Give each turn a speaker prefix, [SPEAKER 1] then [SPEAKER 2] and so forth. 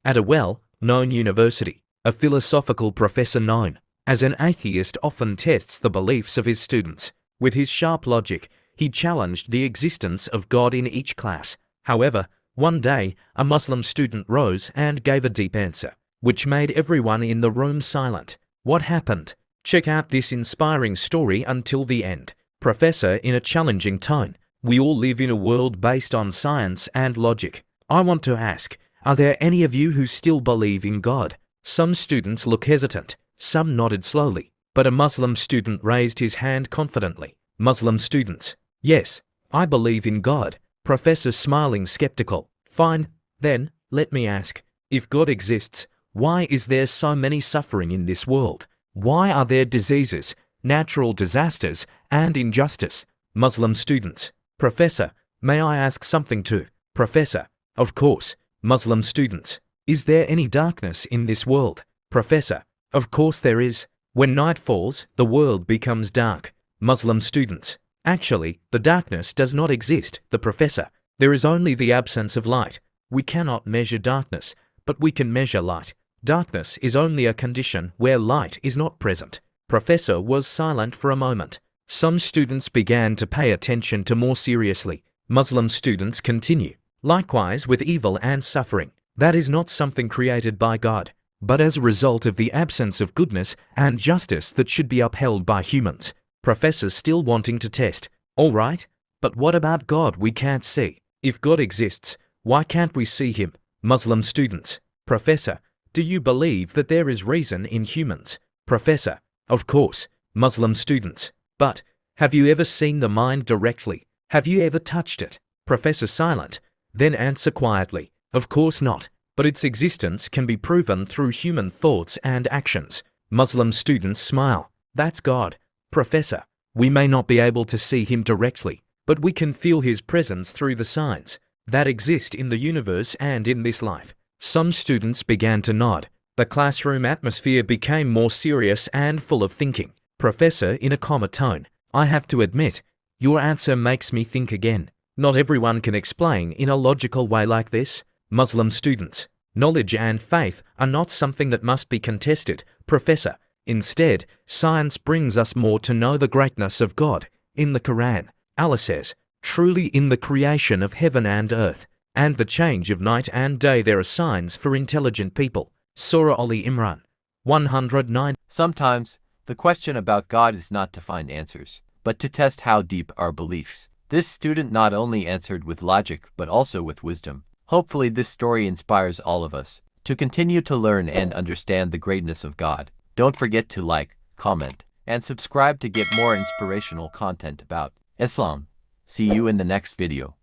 [SPEAKER 1] At a well-known university, a philosophical professor known as an atheist often tests the beliefs of his students. With his sharp logic, he challenged the existence of God in each class. However, one day, a Muslim student rose and gave a deep answer, which made everyone in the room silent. What happened? Check out this inspiring story until the end. Professor, in a challenging tone, we all live in a world based on science and logic. I want to ask, are there any of you who still believe in God? Some students look hesitant, some nodded slowly, but a Muslim student raised his hand confidently. Muslim students, yes, I believe in God. Professor smiling skeptical. Fine, then, let me ask, if God exists, why is there so many suffering in this world? Why are there diseases, natural disasters, and injustice? Muslim students, Professor, may I ask something too? Professor, of course. Muslim students, is there any darkness in this world? Professor, of course there is. When night falls, the world becomes dark. Muslim students, actually, the darkness does not exist. The professor, there is only the absence of light. We cannot measure darkness, but we can measure light. Darkness is only a condition where light is not present. Professor was silent for a moment. Some students began to pay attention to more seriously. Muslim students continue. Likewise with evil and suffering. That is not something created by God, but as a result of the absence of goodness and justice that should be upheld by humans. Professors still wanting to test. All right, but what about God we can't see? If God exists, why can't we see him? Muslim students, Professor, do you believe that there is reason in humans? Professor, of course. Muslim students, but have you ever seen the mind directly? Have you ever touched it? Professor silent. Then answer quietly, of course not, but its existence can be proven through human thoughts and actions. Muslim students smile. That's God. Professor, we may not be able to see him directly, but we can feel his presence through the signs that exist in the universe and in this life. Some students began to nod. The classroom atmosphere became more serious and full of thinking. Professor, in a calmer tone, I have to admit, your answer makes me think again. Not everyone can explain in a logical way like this. Muslim students, knowledge and faith are not something that must be contested. Professor, instead, science brings us more to know the greatness of God. In the Quran, Allah says, truly in the creation of heaven and earth, and the change of night and day there are signs for intelligent people. Surah Ali Imran, 109.
[SPEAKER 2] Sometimes, the question about God is not to find answers, but to test how deep our beliefs. This student not only answered with logic but also with wisdom. Hopefully this story inspires all of us to continue to learn and understand the greatness of God. Don't forget to like, comment, and subscribe to get more inspirational content about Islam. See you in the next video.